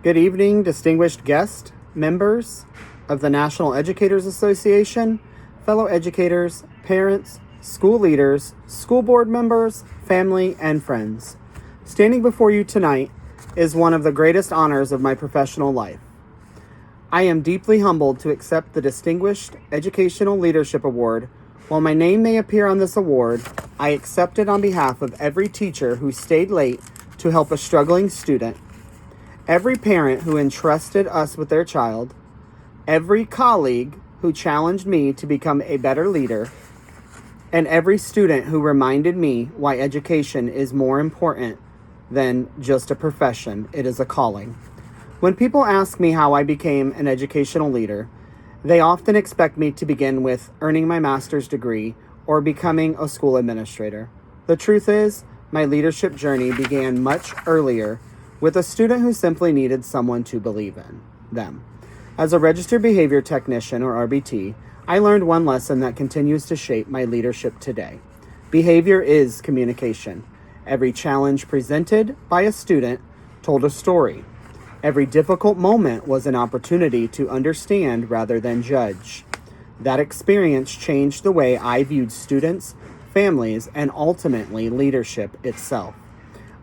Good evening, distinguished guests, members of the National Educators Association, fellow educators, parents, school leaders, school board members, family, and friends. Standing before you tonight is one of the greatest honors of my professional life. I am deeply humbled to accept the Distinguished Educational Leadership Award. While my name may appear on this award, I accept it on behalf of every teacher who stayed late to help a struggling student, every parent who entrusted us with their child, every colleague who challenged me to become a better leader, and every student who reminded me why education is more important than just a profession. It is a calling. When people ask me how I became an educational leader, they often expect me to begin with earning my master's degree or becoming a school administrator. The truth is, my leadership journey began much earlier with a student who simply needed someone to believe in them. As a registered behavior technician, or RBT, I learned one lesson that continues to shape my leadership today. Behavior is communication. Every challenge presented by a student told a story. Every difficult moment was an opportunity to understand rather than judge. That experience changed the way I viewed students, families, and ultimately leadership itself.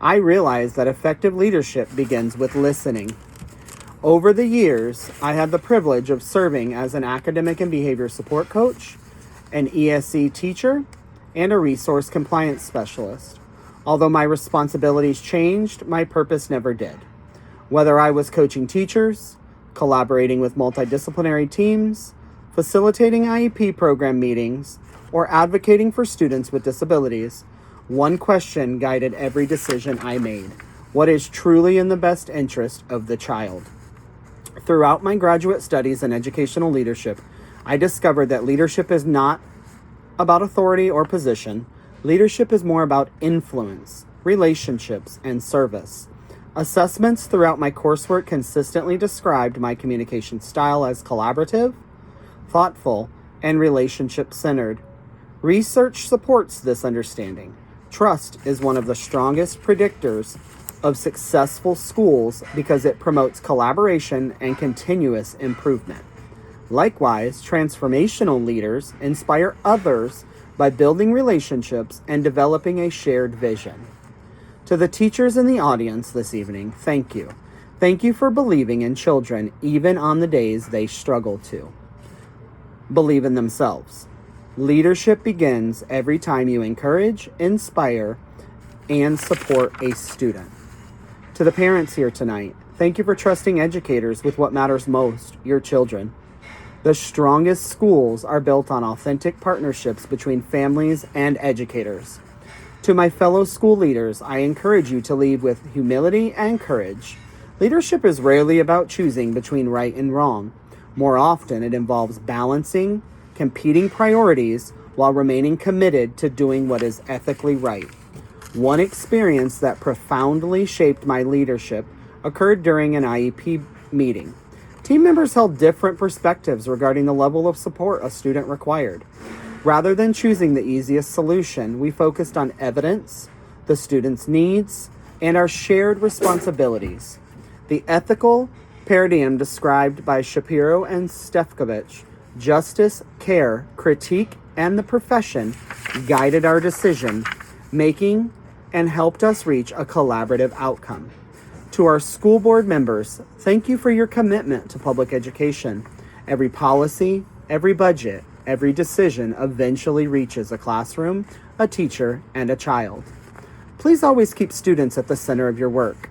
I realized that effective leadership begins with listening. Over the years, I had the privilege of serving as an academic and behavior support coach, an ESE teacher, and a resource compliance specialist. Although my responsibilities changed, my purpose never did. Whether I was coaching teachers, collaborating with multidisciplinary teams, facilitating IEP program meetings, or advocating for students with disabilities, one question guided every decision I made: what is truly in the best interest of the child? Throughout my graduate studies in educational leadership, I discovered that leadership is not about authority or position. Leadership is more about influence, relationships, and service. Assessments throughout my coursework consistently described my communication style as collaborative, thoughtful, and relationship-centered. Research supports this understanding. Trust is one of the strongest predictors of successful schools because it promotes collaboration and continuous improvement. Likewise, transformational leaders inspire others by building relationships and developing a shared vision. To the teachers in the audience this evening, thank you. Thank you for believing in children even on the days they struggle to believe in themselves. Leadership begins every time you encourage, inspire, and support a student. To the parents here tonight, thank you for trusting educators with what matters most, your children. The strongest schools are built on authentic partnerships between families and educators. To my fellow school leaders, I encourage you to lead with humility and courage. Leadership is rarely about choosing between right and wrong. More often, it involves balancing competing priorities while remaining committed to doing what is ethically right. One experience that profoundly shaped my leadership occurred during an IEP meeting. Team members held different perspectives regarding the level of support a student required. Rather than choosing the easiest solution, we focused on evidence, the student's needs, and our shared responsibilities. The ethical paradigm described by Shapiro and Stefkovich, justice, care, critique, and the profession, guided our decision making and helped us reach a collaborative outcome. To our school board members, thank you for your commitment to public education. Every policy, every budget, every decision eventually reaches a classroom, a teacher, and a child. Please always keep students at the center of your work.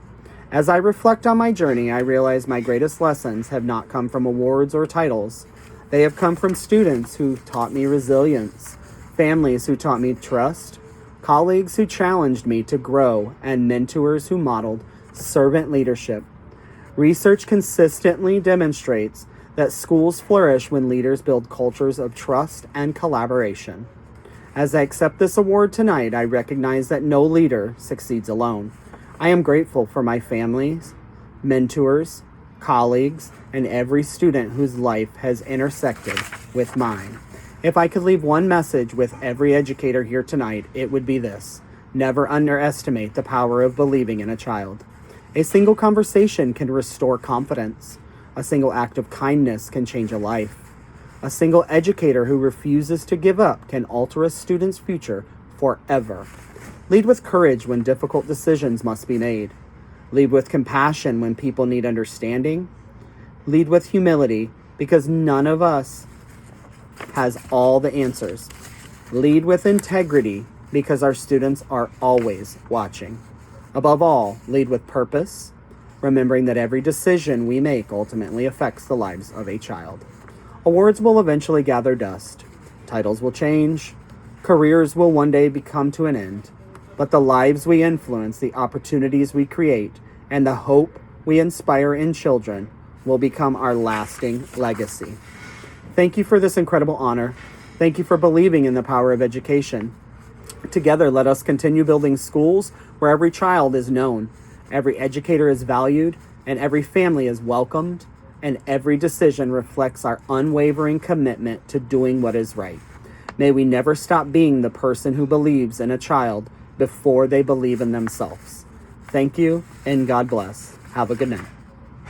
As I reflect on my journey, I realize my greatest lessons have not come from awards or titles. They have come from students who taught me resilience, families who taught me trust, colleagues who challenged me to grow, and mentors who modeled servant leadership. Research consistently demonstrates that schools flourish when leaders build cultures of trust and collaboration. As I accept this award tonight, I recognize that no leader succeeds alone. I am grateful for my families, mentors, colleagues, and every student whose life has intersected with mine. If I could leave one message with every educator here tonight, it would be this: never underestimate the power of believing in a child. A single conversation can restore confidence. A single act of kindness can change a life. A single educator who refuses to give up can alter a student's future forever. Lead with courage when difficult decisions must be made. Lead with compassion when people need understanding. Lead with humility because none of us has all the answers. Lead with integrity because our students are always watching. Above all, lead with purpose, remembering that every decision we make ultimately affects the lives of a child. Awards will eventually gather dust. Titles will change. Careers will one day come to an end. But the lives we influence, the opportunities we create, and the hope we inspire in children will become our lasting legacy. Thank you for this incredible honor. Thank you for believing in the power of education. Together, let us continue building schools where every child is known, every educator is valued, and every family is welcomed, and every decision reflects our unwavering commitment to doing what is right. May we never stop being the person who believes in a child before they believe in themselves. Thank you, and God bless. Have a good night.